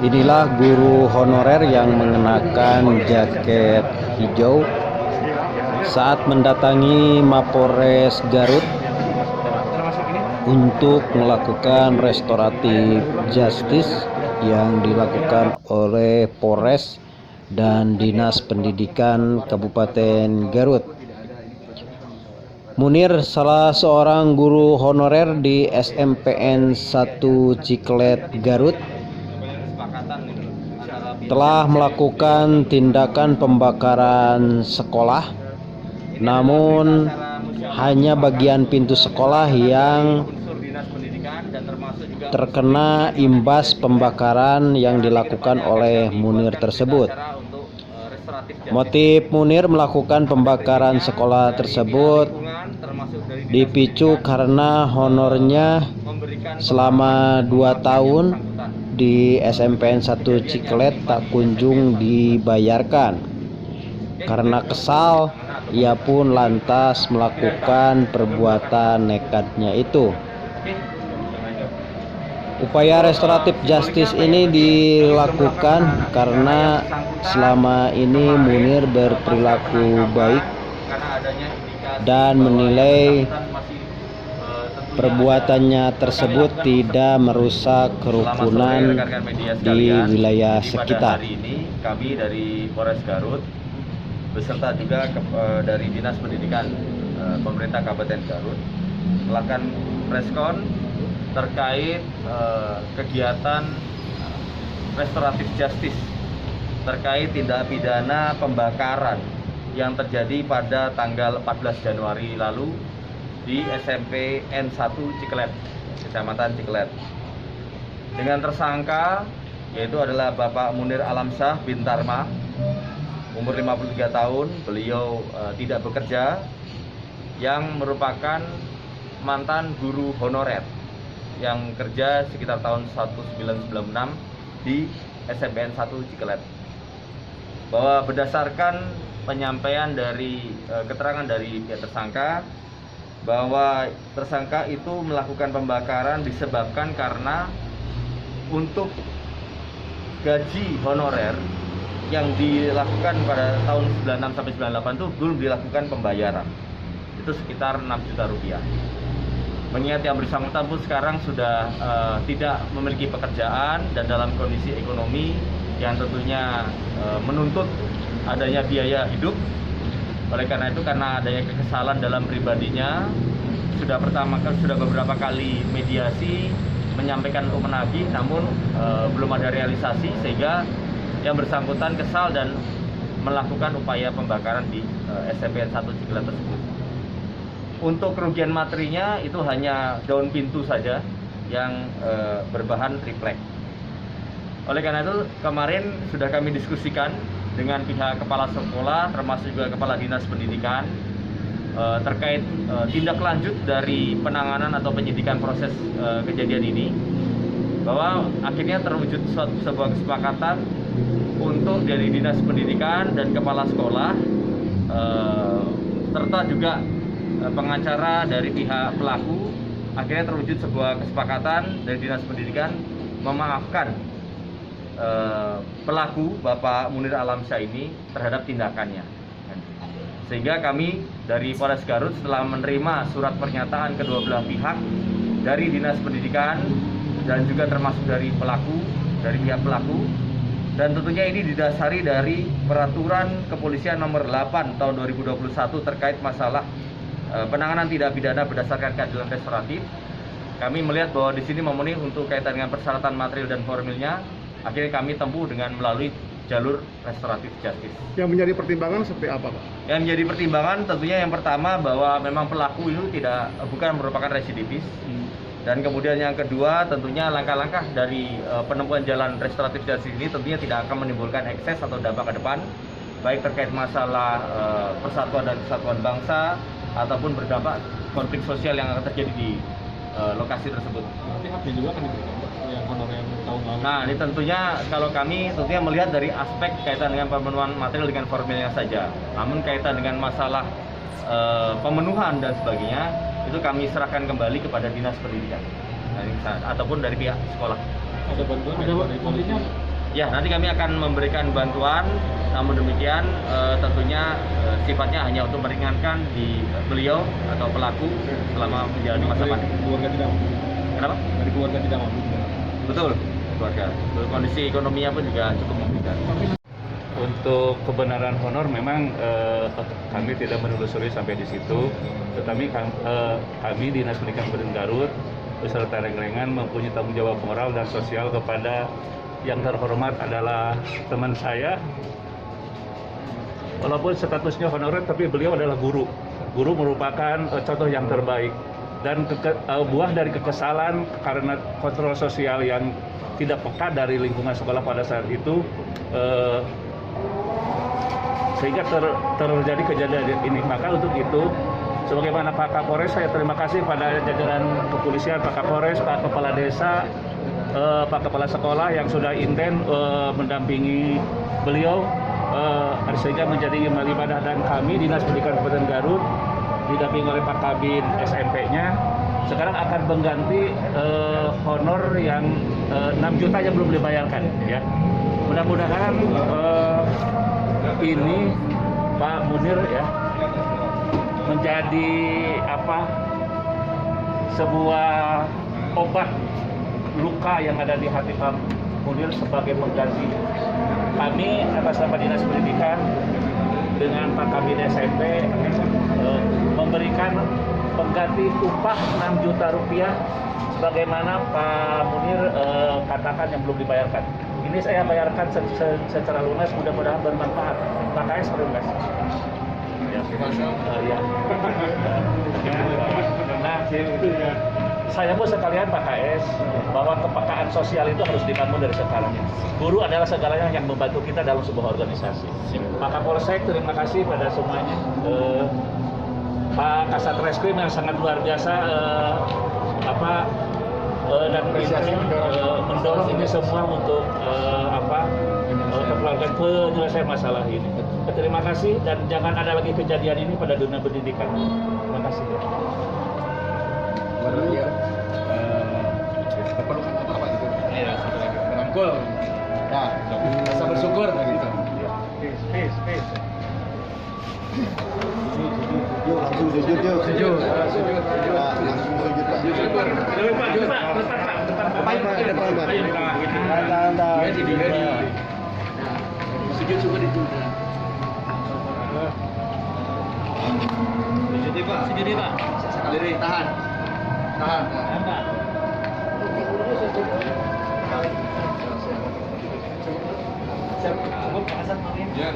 Inilah guru honorer yang mengenakan jaket hijau saat mendatangi Mapores Garut untuk melakukan restoratif justice yang dilakukan oleh Polres dan Dinas Pendidikan Kabupaten Garut. Munir, salah seorang guru honorer di SMPN 1 Ciklet Garut, telah melakukan tindakan pembakaran sekolah, namun hanya bagian pintu sekolah yang terkena imbas pembakaran yang dilakukan oleh Munir tersebut. Motif Munir melakukan pembakaran sekolah tersebut dipicu karena honornya selama 2 tahun di SMPN 1 Ciklet tak kunjung dibayarkan. Karena kesal, ia pun lantas melakukan perbuatan nekatnya itu. Upaya restoratif justice ini dilakukan karena selama ini Munir berperilaku baik dan menilai perbuatannya tersebut tidak merusak kerukunan di wilayah sekitar. Hari ini kami dari Polres Garut beserta juga dari Dinas Pendidikan Pemerintah Kabupaten Garut melakukan preskon terkait kegiatan restoratif justice terkait tindak pidana pembakaran yang terjadi pada tanggal 14 Januari lalu di SMP N1 Ciklet, Kecamatan Ciklet. Dengan tersangka yaitu adalah Bapak Munir Alamsyah bin Tarma, umur 53 tahun, beliau tidak bekerja, yang merupakan mantan guru honorer yang kerja sekitar tahun 1996 di SMPN 1 Ciklet. Bahwa berdasarkan penyampaian dari keterangan dari pihak tersangka, bahwa tersangka itu melakukan pembakaran disebabkan karena untuk gaji honorer yang dilakukan pada tahun 96 sampai 98 itu belum dilakukan pembayaran. Itu sekitar 6 juta rupiah. Mengingat yang bersangkutan pun sekarang sudah tidak memiliki pekerjaan dan dalam kondisi ekonomi yang tentunya menuntut adanya biaya hidup. Oleh karena itu, karena adanya kekesalan dalam pribadinya, sudah beberapa kali mediasi menyampaikan untuk menagih, namun belum ada realisasi, sehingga yang bersangkutan kesal dan melakukan upaya pembakaran di SMPN 1 Ciklet tersebut. Untuk kerugian materinya itu hanya daun pintu saja yang berbahan triplek. Oleh karena itu, kemarin sudah kami diskusikan dengan pihak kepala sekolah termasuk juga kepala dinas pendidikan terkait tindak lanjut dari penanganan atau penyidikan proses kejadian ini, bahwa akhirnya terwujud sebuah kesepakatan untuk dari dinas pendidikan dan kepala sekolah serta juga pengacara dari pihak pelaku, akhirnya terwujud sebuah kesepakatan dari dinas pendidikan memaafkan pelaku Bapak Munir Alamsyah ini terhadap tindakannya. Sehingga kami dari Polres Garut setelah menerima surat pernyataan kedua belah pihak dari dinas pendidikan dan juga termasuk dari pihak pelaku, dan tentunya ini didasari dari peraturan kepolisian nomor 8 tahun 2021 terkait masalah penanganan tindak pidana berdasarkan keadilan restoratif. Kami melihat bahwa di sini memenuhi untuk kaitan dengan persyaratan material dan formilnya, akhirnya kami tempuh dengan melalui jalur restoratif justice. Yang menjadi pertimbangan seperti apa, Pak? Yang menjadi pertimbangan tentunya yang pertama bahwa memang pelaku itu bukan merupakan residivis. Dan kemudian yang kedua tentunya langkah-langkah dari penempuhan jalan restoratif justice ini tentunya tidak akan menimbulkan ekses atau dampak ke depan, baik terkait masalah persatuan dan kesatuan bangsa ataupun berdampak konflik sosial yang akan terjadi di lokasi tersebut. Pihaknya juga akan diberikan yang honorer yang tahun lalu. Nah, ini tentunya kalau kami tentunya melihat dari aspek kaitan dengan pemenuhan material dengan formilnya saja. Namun kaitan dengan masalah pemenuhan dan sebagainya itu kami serahkan kembali kepada dinas pendidikan ataupun dari pihak sekolah. Ada bantuan dari polisi? Ya, nanti kami akan memberikan bantuan, namun demikian tentunya sifatnya hanya untuk meringankan di beliau atau pelaku selama menjalani masa pandemi. Keluarga tidak mampu. Kenapa? Dari keluarga tidak mampu. Betul, keluarga. Kondisi ekonominya pun juga cukup memungkinkan. Untuk kebenaran honor memang kami tidak menelusuri sampai di situ, tetapi kami Dinas Pendidikan Kabupaten Garut beserta Rengrengan mempunyai tanggung jawab moral dan sosial kepada yang terhormat adalah teman saya. Walaupun statusnya honorer, tapi beliau adalah guru. Guru merupakan contoh yang terbaik. Dan buah dari kekesalan karena kontrol sosial yang tidak peka dari lingkungan sekolah pada saat itu, sehingga terjadi kejadian ini. Maka untuk itu, sebagaimana Pak Kapolres, saya terima kasih pada jajaran kepolisian, Pak Kapolres, Pak Kepala Desa, Pak Kepala Sekolah yang sudah inten mendampingi beliau, sehingga menjadi imam ibadah, dan kami Dinas Pendidikan Kabupaten Garut didampingi oleh Pak Kabin SMP-nya sekarang akan mengganti honor yang 6 juta yang belum dibayarkan, ya. Mudah-mudahan ini Pak Munir ya menjadi sebuah obat luka yang ada di hati Pak Munir sebagai pengganti. Kami atas nama Dinas Pendidikan dengan Pak Kabin SMP memberikan pengganti upah 6 juta rupiah sebagaimana Pak Munir katakan yang belum dibayarkan. Ini saya bayarkan secara lunas, mudah-mudahan bermanfaat. Pak KS, terima kasih. Ya. Nah, saya pun sekalian Pak KS bahwa kepekaan sosial itu harus dibangun dari sekarang. Guru adalah segalanya yang membantu kita dalam sebuah organisasi. Pak Kapolsek, terima kasih pada semuanya. Pak Kasat Reskrim yang sangat luar biasa dan mendorong ini semua untuk penyelesaian masalah ini. Terima kasih, dan jangan ada lagi kejadian ini pada dunia pendidikan. Terima kasih. Keperluan apa gitu? Iya, merangkul. Nah, rasa bersyukur gitu. Peace. Langsung sujud yuk. Sujud. Nah, langsung sujud Pak. Sujud syukur itu. Sujud Pak. Sekali tahan. Siap. Ya,